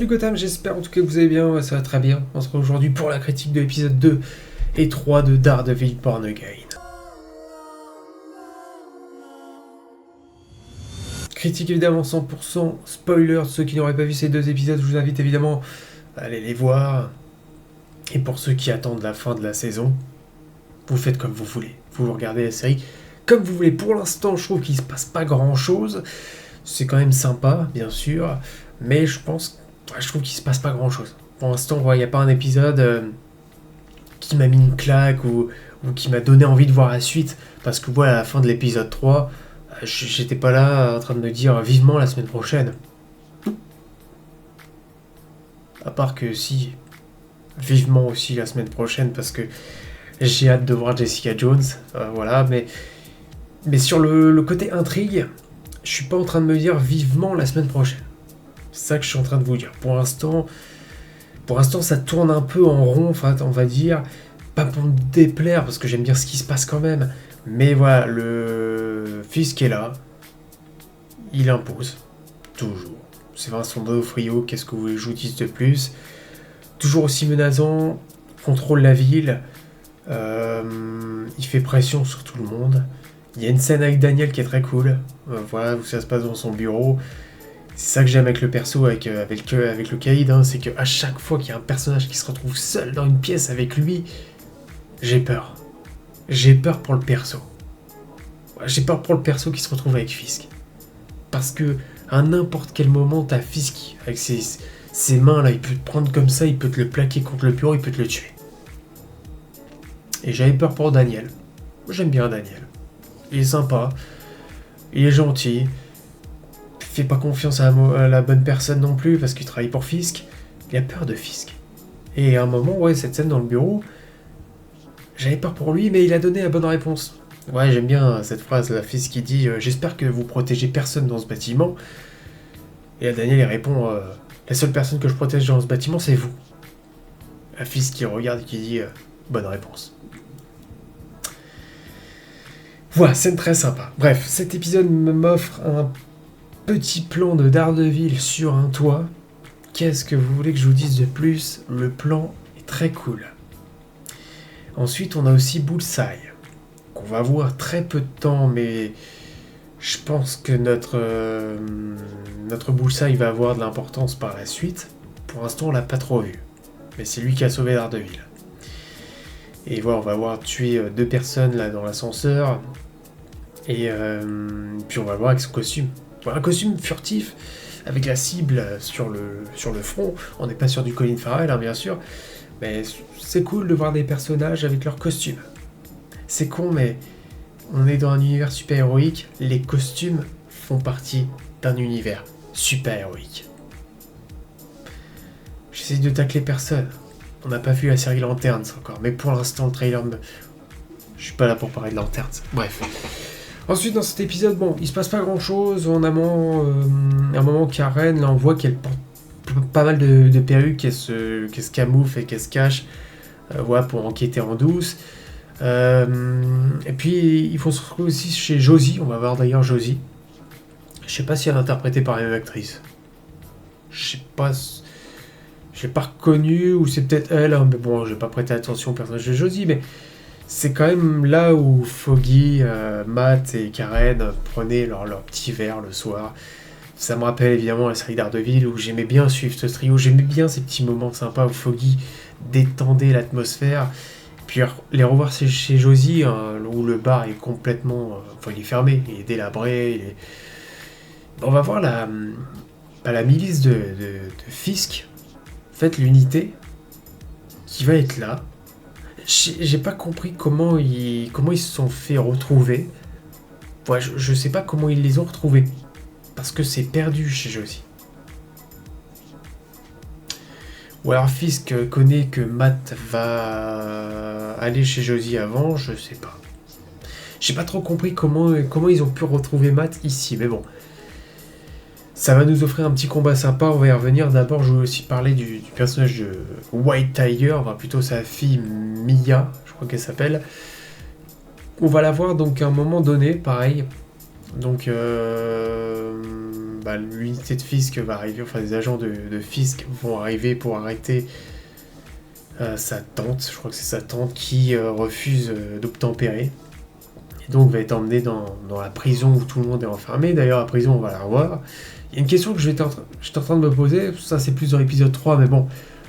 Salut Gotham, j'espère en tout cas que vous allez bien, ça va très bien. On se retrouve aujourd'hui pour la critique de l'épisode 2 et 3 de Daredevil Born Again. Critique évidemment 100% spoiler, ceux qui n'auraient pas vu ces deux épisodes, je vous invite évidemment à aller les voir. Et pour ceux qui attendent la fin de la saison, vous faites comme vous voulez. Vous regardez la série comme vous voulez. Pour l'instant, je trouve qu'il se passe pas grand chose. C'est quand même sympa, bien sûr, mais je trouve qu'il se passe pas grand chose. Pour l'instant, il n'y a pas un épisode qui m'a mis une claque ou qui m'a donné envie de voir la suite, parce que à la fin de l'épisode 3, j'étais pas là en train de me dire vivement la semaine prochaine. À part que si, vivement aussi la semaine prochaine, parce que j'ai hâte de voir Jessica Jones, voilà, mais sur le côté intrigue, je suis pas en train de me dire vivement la semaine prochaine. C'est ça que je suis en train de vous dire. Pour l'instant, ça tourne un peu en rond, enfin, on va dire. Pas pour me déplaire, parce que j'aime bien ce qui se passe quand même. Mais voilà, le Fisk est là. Il impose. Toujours. C'est Vincent D'Onofrio, qu'est-ce que vous voulez que je vous dise de plus? Toujours aussi menaçant. Contrôle la ville. Il fait pression sur tout le monde. Il y a une scène avec Daniel qui est très cool. Voilà, où ça se passe dans son bureau. C'est ça que j'aime avec le perso, avec le Caïd, hein, c'est qu'à chaque fois qu'il y a un personnage qui se retrouve seul dans une pièce avec lui, j'ai peur. J'ai peur pour le perso. J'ai peur pour le perso qui se retrouve avec Fisk. Parce que à n'importe quel moment, t'as Fisk avec ses mains là, il peut te prendre comme ça, il peut te le plaquer contre le bureau, il peut te le tuer. Et j'avais peur pour Daniel. J'aime bien Daniel. Il est sympa, il est gentil. Fait pas confiance à la bonne personne non plus parce qu'il travaille pour Fisk. Il a peur de Fisk. Et à un moment, cette scène dans le bureau, j'avais peur pour lui, mais il a donné la bonne réponse. Ouais, j'aime bien cette phrase, la Fisk qui dit j'espère que vous protégez personne dans ce bâtiment. Et là, Daniel il répond la seule personne que je protège dans ce bâtiment, c'est vous. La Fisk qui regarde et qui dit bonne réponse. Voilà, scène très sympa. Bref, cet épisode m'offre un petit plan de Daredevil sur un toit. Qu'est-ce que vous voulez que je vous dise de plus? Le plan est très cool. Ensuite, on a aussi Bullseye, qu'on va voir très peu de temps, mais je pense que notre Bullseye va avoir de l'importance par la suite. Pour l'instant, on l'a pas trop vu, mais c'est lui qui a sauvé Daredevil. Et voilà, on va voir tuer deux personnes là dans l'ascenseur, et puis on va le voir avec son costume. Un costume furtif avec la cible sur le front. On n'est pas sur du Colin Farrell, hein, bien sûr, mais c'est cool de voir des personnages avec leur costume. C'est con, mais on est dans un univers super-héroïque. Les costumes font partie d'un univers super-héroïque. J'essaie de tacler personne. On n'a pas vu la série Lanterns encore, mais pour l'instant, le trailer je suis pas là pour parler de Lanterns. Bref. Ensuite, dans cet épisode, il se passe pas grand-chose. À un moment, Karen, là, on voit qu'elle porte pas mal de perruques, qu'elle se camoufle et qu'elle se cache, pour enquêter en douce. Et puis, ils vont se retrouver aussi chez Josie. On va voir d'ailleurs Josie. Je sais pas si elle est interprétée par la même actrice. Je l'ai pas reconnue, ou c'est peut-être elle, hein, mais bon, j'ai pas prêté attention au personnage de Josie, mais c'est quand même là où Foggy, Matt et Karen prenaient leur petit verre le soir. Ça me rappelle évidemment la série Daredevil où j'aimais bien suivre ce trio, j'aimais bien ces petits moments sympas où Foggy détendait l'atmosphère. Puis les revoir chez Josie, hein, où le bar est complètement... il est fermé, il est délabré. On va voir la milice de Fisk, en fait l'unité, qui va être là. J'ai pas compris comment ils se sont fait retrouver. Je sais pas comment ils les ont retrouvés. Parce que c'est perdu chez Josie. Ou alors Fisk connaît que Matt va aller chez Josie avant, je sais pas. J'ai pas trop compris comment ils ont pu retrouver Matt ici, mais bon. Ça va nous offrir un petit combat sympa, on va y revenir. D'abord, je voulais aussi parler du personnage de White Tiger, enfin plutôt sa fille Mia, je crois qu'elle s'appelle. On va la voir donc à un moment donné, pareil. Donc, l'unité de Fisk va arriver, enfin les agents de Fisk vont arriver pour arrêter sa tante, je crois que c'est sa tante qui refuse d'obtempérer. Et donc va être emmené dans la prison où tout le monde est enfermé. D'ailleurs, la prison, on va la revoir. Il y a une question que j'étais en train de me poser, ça c'est plus dans l'épisode 3, mais bon,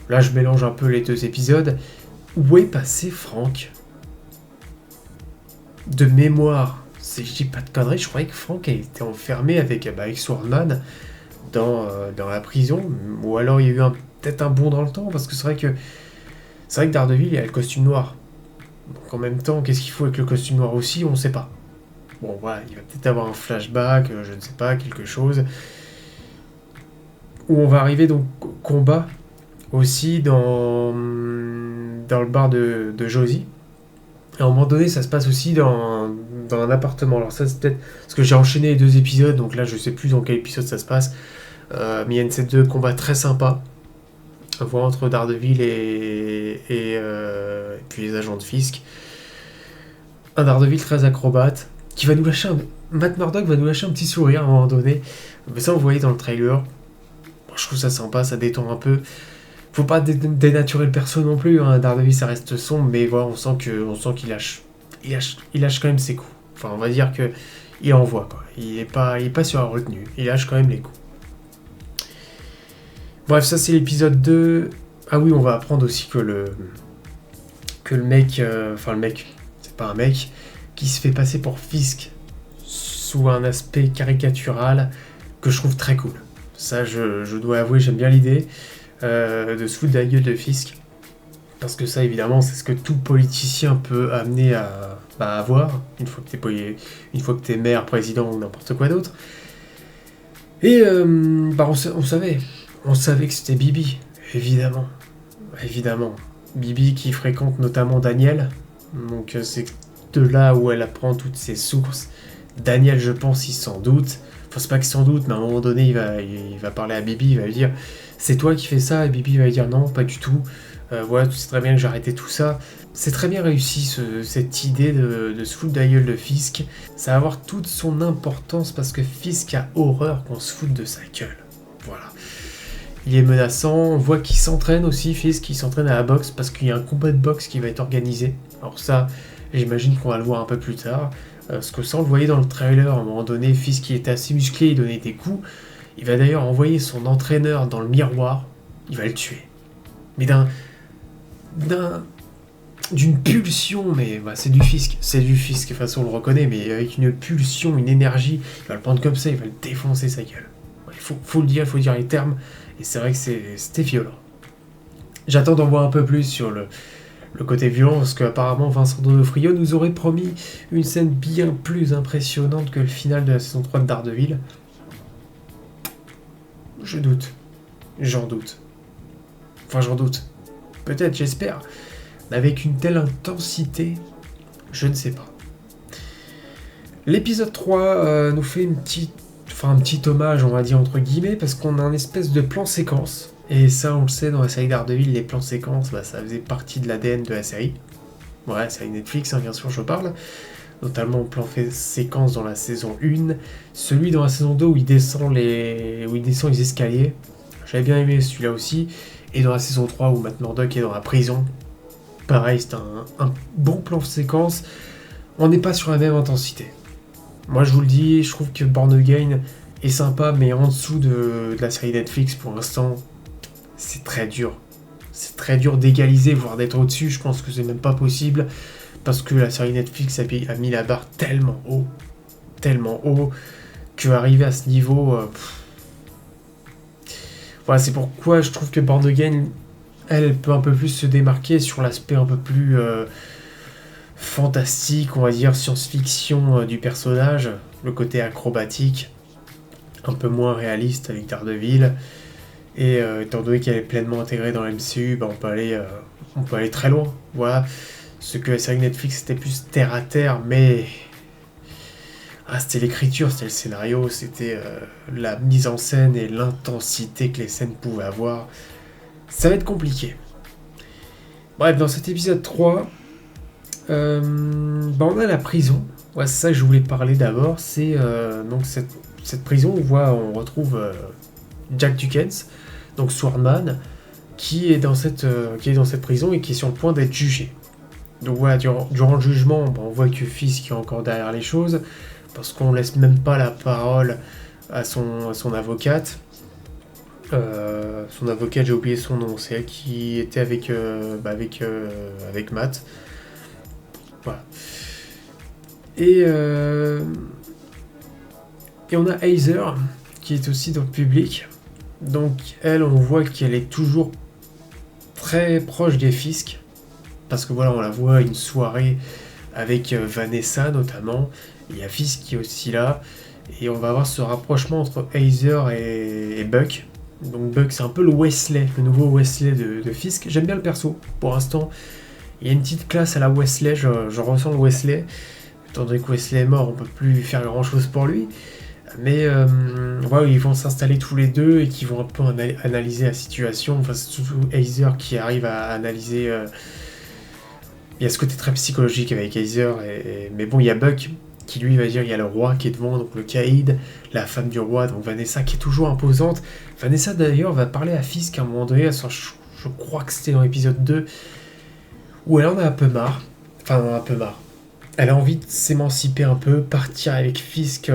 là je mélange un peu les deux épisodes. Où est passé Frank ? De mémoire, si je dis pas de conneries, je croyais que Frank a été enfermé avec Swordman dans la prison, ou alors il y a eu peut-être un bond dans le temps, parce que c'est vrai que Daredevil, il a le costume noir. Donc en même temps, qu'est-ce qu'il faut avec le costume noir aussi, on ne sait pas. Bon voilà, il va peut-être avoir un flashback, je ne sais pas, quelque chose. Où on va arriver donc au combat aussi dans le bar de Josie. À un moment donné, ça se passe aussi dans un appartement. Alors ça, c'est peut-être... Parce que j'ai enchaîné les 2 épisodes, donc là, je sais plus dans quel épisode ça se passe. Mais il y a une scène de combat très sympa. On voit entre Daredevil et puis les agents de Fisk. Un Daredevil très acrobate, qui va nous lâcher Matt Murdock va nous lâcher un petit sourire à un moment donné. Mais ça, vous voyez dans le trailer. Je trouve ça sympa, ça détend un peu. Faut pas dénaturer le perso non plus, hein. Daredevil ça reste sombre, mais voilà, on sent qu'il lâche quand même ses coups. Enfin, on va dire que il envoie quoi. Il est pas sur la retenue, il lâche quand même les coups. Bref, ça c'est l'épisode 2. Ah oui, on va apprendre aussi que le mec, c'est pas un mec, qui se fait passer pour Fisk sous un aspect caricatural que je trouve très cool. Ça, je dois avouer, j'aime bien l'idée. De se foutre de la gueule de Fisk, parce que ça évidemment c'est ce que tout politicien peut amener à avoir une fois que t'es maire, président ou n'importe quoi d'autre. Et on savait que c'était Bibi, évidemment, Bibi qui fréquente notamment Daniel, donc c'est de là où elle apprend toutes ses sources. Daniel, je pense, il s'en doute, enfin c'est pas qu'il s'en doute, mais à un moment donné il va parler à Bibi, il va lui dire c'est toi qui fais ça, et Bibi va lui dire non, pas du tout. Voilà, tu sais très bien que j'ai arrêté tout ça. C'est très bien réussi cette idée de se foutre de la gueule de Fisk. Ça va avoir toute son importance parce que Fisk a horreur qu'on se foute de sa gueule. Voilà. Il est menaçant, on voit qu'il s'entraîne aussi, Fisk, il s'entraîne à la boxe parce qu'il y a un combat de boxe qui va être organisé. Alors ça, j'imagine qu'on va le voir un peu plus tard. Parce que ça, on le voyait dans le trailer, à un moment donné, Fisk qui était assez musclé, il donnait des coups. Il va d'ailleurs envoyer son entraîneur dans le miroir. Il va le tuer. Mais d'une pulsion, mais c'est du Fisk. C'est du Fisk, de toute façon on le reconnaît, mais avec une pulsion, une énergie, il va le prendre comme ça, il va le défoncer sa gueule. Il faut le dire, il faut dire les termes, et c'est vrai que c'était violent. J'attends d'en voir un peu plus sur le côté violent, parce qu'apparemment Vincent D'Onofrio nous aurait promis une scène bien plus impressionnante que le final de la saison 3 de Daredevil. Je doute. J'en doute. Enfin, j'en doute. Peut-être, j'espère. Mais avec une telle intensité, je ne sais pas. L'épisode 3 nous fait un petit hommage, on va dire, entre guillemets, parce qu'on a un espèce de plan séquence. Et ça, on le sait, dans la série Daredevil, les plans séquences, ça faisait partie de l'ADN de la série. Ouais, la série Netflix, bien sûr, je parle. Notamment le plan séquence dans la saison 1, celui dans la saison 2 où il descend les escaliers. J'avais bien aimé celui-là aussi. Et dans la saison 3 où Matt Murdock est dans la prison, pareil, c'est un bon plan séquence. On n'est pas sur la même intensité. Moi je vous le dis, je trouve que Born Again est sympa, mais en dessous de la série Netflix pour l'instant, c'est très dur. C'est très dur d'égaliser, voire d'être au-dessus. Je pense que c'est même pas possible. Parce que la série Netflix a mis la barre tellement haut, qu'arriver à ce niveau... Voilà, c'est pourquoi je trouve que Born Again, elle peut un peu plus se démarquer sur l'aspect un peu plus fantastique, on va dire, science-fiction du personnage, le côté acrobatique, un peu moins réaliste avec Daredevil. Et étant donné qu'elle est pleinement intégrée dans l'MCU, on peut aller très loin. Voilà. Ce que la série Netflix c'était plus terre à terre, mais c'était l'écriture, c'était le scénario, c'était la mise en scène et l'intensité que les scènes pouvaient avoir. Ça va être compliqué. Bref, dans cet épisode 3, on a la prison. Ouais, c'est ça que je voulais parler d'abord, c'est donc cette prison où on retrouve Jack Dukens, donc Swordman, qui est qui est dans cette prison et qui est sur le point d'être jugé. Donc voilà, durant le jugement, on voit que Fisk est encore derrière les choses, parce qu'on laisse même pas la parole à son avocate. Son avocate, j'ai oublié son nom, c'est elle qui était avec Matt. Voilà. Et on a Heather, qui est aussi dans le public. Donc elle, on voit qu'elle est toujours très proche des Fisk. Parce que voilà, on la voit à une soirée avec Vanessa notamment. Il y a Fisk qui est aussi là. Et on va avoir ce rapprochement entre Heather et Buck. Donc Buck, c'est un peu le Wesley, le nouveau Wesley de Fisk. J'aime bien le perso, pour l'instant. Il y a une petite classe à la Wesley, je ressens le Wesley. Étant donné que Wesley est mort, on peut plus faire grand chose pour lui. Mais voilà, ils vont s'installer tous les deux et qui vont un peu analyser la situation. Enfin, c'est surtout Heather qui arrive à analyser. Il y a ce côté très psychologique avec Heather. Mais bon, il y a Buck qui lui va dire il y a le roi qui est devant, donc le Caïd, la femme du roi, donc Vanessa qui est toujours imposante. Vanessa d'ailleurs va parler à Fisk à un moment donné, je crois que c'était dans l'épisode 2, où elle en a un peu marre. Enfin, un peu marre. Elle a envie de s'émanciper un peu, partir avec Fisk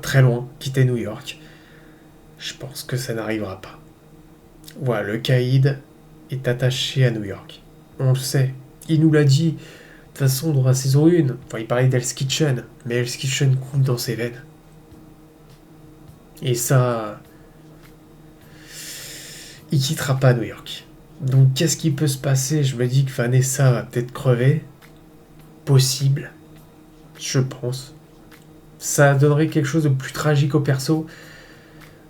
très loin, quitter New York. Je pense que ça n'arrivera pas. Voilà, le Caïd est attaché à New York. On le sait. Il nous l'a dit. De toute façon, dans la saison 1, enfin, il parlait d'Hell's Kitchen, mais Hell's Kitchen coule dans ses veines. Et ça... Il quittera pas New York. Donc, qu'est-ce qui peut se passer? Je me dis que Vanessa va peut-être crever. Possible. Je pense. Ça donnerait quelque chose de plus tragique au perso.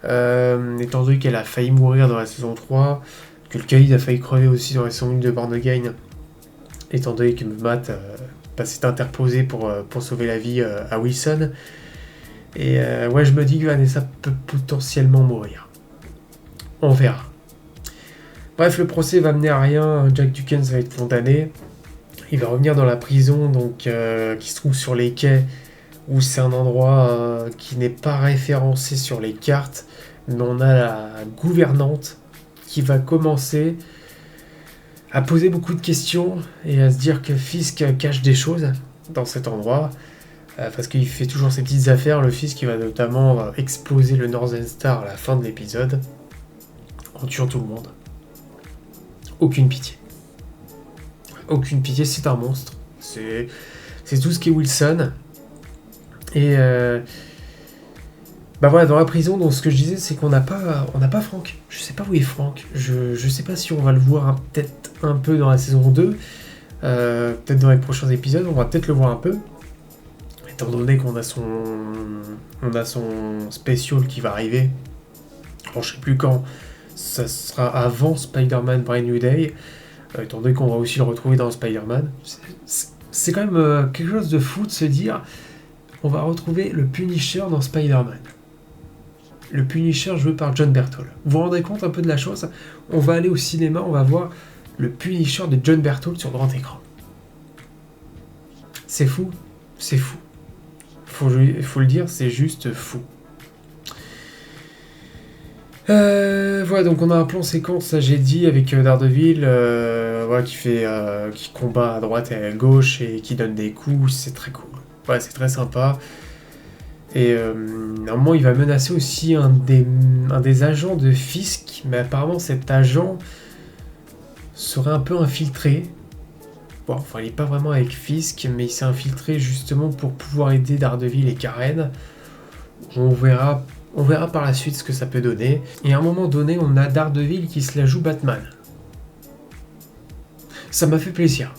Étant donné qu'elle a failli mourir dans la saison 3, que le Caïd a failli crever aussi dans la saison 1 de Born Again. Étant donné que Matt s'est interposé pour sauver la vie à Wilson. Et ouais, je me dis que Vanessa peut potentiellement mourir. On verra. Bref, le procès va mener à rien. Jack Dukens va être condamné. Il va revenir dans la prison donc, qui se trouve sur les quais, où c'est un endroit qui n'est pas référencé sur les cartes. Mais on a la gouvernante qui va commencer à poser beaucoup de questions et à se dire que Fisk cache des choses dans cet endroit, parce qu'il fait toujours ses petites affaires. Le Fisk qui va notamment exploser le Northern Star à la fin de l'épisode, en tuant tout le monde. Aucune pitié. Aucune pitié, c'est un monstre. C'est tout ce qu'est Wilson. Et bah voilà, dans la prison, donc ce que je disais, c'est qu'on n'a pas Frank. Je sais pas où est Frank. Je sais pas si on va le voir peut-être un peu dans la saison 2. Peut-être dans les prochains épisodes, on va peut-être le voir un peu. Étant donné qu'on a son spécial qui va arriver. Bon, je sais plus quand. Ça sera avant Spider-Man Brand New Day. Étant donné qu'on va aussi le retrouver dans Spider-Man. C'est quand même quelque chose de fou de se dire on va retrouver le Punisher dans Spider-Man. Le Punisher joué par John Berthold. Vous vous rendez compte un peu de la chose? On va aller au cinéma, on va voir le Punisher de John Berthold sur grand écran. C'est fou, c'est fou. Faut le dire, c'est juste fou. Voilà, donc on a un plan séquence, ça j'ai dit, avec Daredevil, voilà, qui combat à droite et à gauche et qui donne des coups, c'est très cool. Voilà, c'est très sympa. Et à un moment, il va menacer aussi un des agents de Fisk, mais apparemment cet agent serait un peu infiltré. Bon, enfin, il n'est pas vraiment avec Fisk, mais il s'est infiltré justement pour pouvoir aider Daredevil et Karen. On verra par la suite ce que ça peut donner. Et à un moment donné, on a Daredevil qui se la joue Batman. Ça m'a fait plaisir.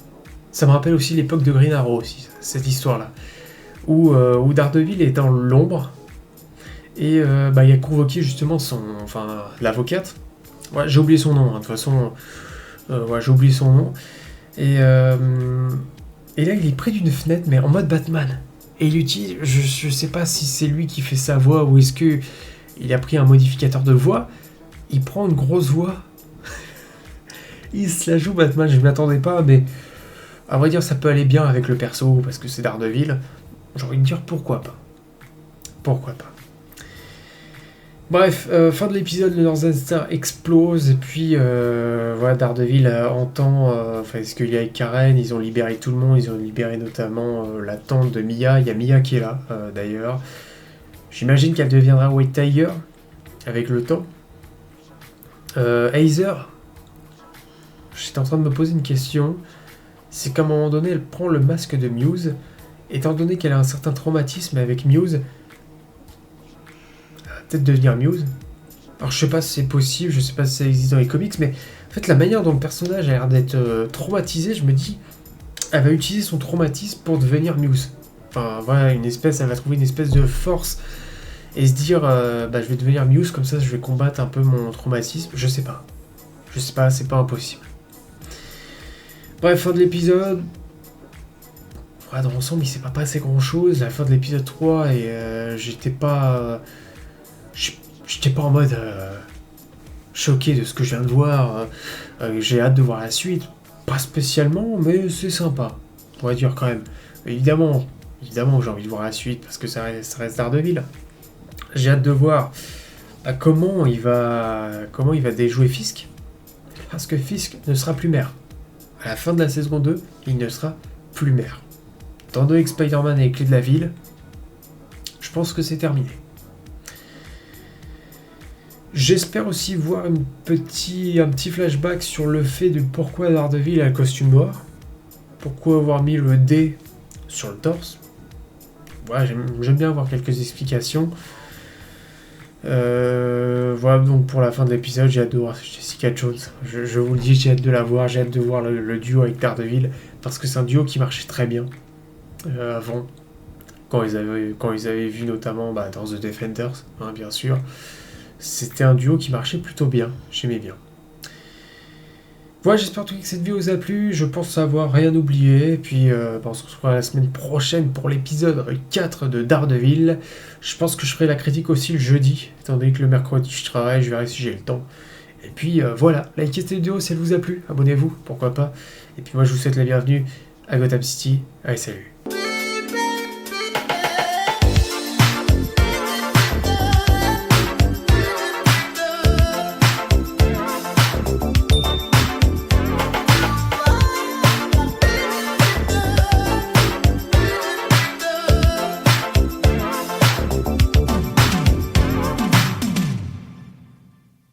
Ça me rappelle aussi l'époque de Green Arrow aussi, cette histoire-là. Où Daredevil est dans l'ombre. Et il a convoqué justement l'avocate. Ouais, j'ai oublié son nom, de toute façon. J'ai oublié son nom. Et là, il est près d'une fenêtre, mais en mode Batman. Et il utilise, je sais pas si c'est lui qui fait sa voix ou est-ce que il a pris un modificateur de voix. Il prend une grosse voix. Il se la joue Batman, je ne m'y attendais pas, mais à vrai dire, ça peut aller bien avec le perso parce que c'est Daredevil. j'ai envie de dire pourquoi pas. Pourquoi pas. Bref, fin de l'épisode, le Northern Star explose, et puis voilà, Daredevil entend, ce qu'il y a avec Karen, ils ont libéré tout le monde, ils ont libéré notamment la tante de Mia, il y a Mia qui est là d'ailleurs. J'imagine qu'elle deviendra White Tiger avec le temps. Heather, j'étais en train de me poser une question, c'est qu'à un moment donné, elle prend le masque de Muse, étant donné qu'elle a un certain traumatisme avec Muse, peut-être devenir Muse. Alors je sais pas si c'est possible, je sais pas si ça existe dans les comics, mais en fait la manière dont le personnage a l'air d'être traumatisé, je me dis, elle va utiliser son traumatisme pour devenir Muse. Enfin voilà, elle va trouver une espèce de force et se dire, je vais devenir Muse, comme ça je vais combattre un peu mon traumatisme, je sais pas, c'est pas impossible. Bref, fin de l'épisode. Ouais, dans l'ensemble il s'est pas passé grand chose, la fin de l'épisode 3 et j'étais pas en mode choqué de ce que je viens de voir. J'ai hâte de voir la suite. Pas spécialement, mais c'est sympa. On va dire quand même. Évidemment que j'ai envie de voir la suite parce que ça reste Daredevil. J'ai hâte de voir comment il va déjouer Fisk. Parce que Fisk ne sera plus maire. À la fin de la saison 2, il ne sera plus maire. Étant donné que Spider-Man a les clés de la ville, je pense que c'est terminé. J'espère aussi voir un petit flashback sur le fait de pourquoi Daredevil a le costume noir. Pourquoi avoir mis le D sur le torse. Voilà, j'aime bien avoir quelques explications. Voilà, donc pour la fin de l'épisode, j'ai hâte de voir Jessica Jones. Je vous le dis, j'ai hâte de la voir, j'ai hâte de voir le duo avec Daredevil, parce que c'est un duo qui marchait très bien avant, quand ils avaient vu notamment dans The Defenders, hein, bien sûr. C'était un duo qui marchait plutôt bien, j'aimais bien. Voilà, j'espère que cette vidéo vous a plu, je pense avoir rien oublié, et puis on se retrouvera la semaine prochaine pour l'épisode 4 de Daredevil. Je pense que je ferai la critique aussi le jeudi, étant donné que le mercredi je travaille, je verrai si j'ai le temps. Et puis voilà, likez cette vidéo si elle vous a plu, abonnez-vous, pourquoi pas. Et puis moi je vous souhaite la bienvenue à Gotham City, allez salut.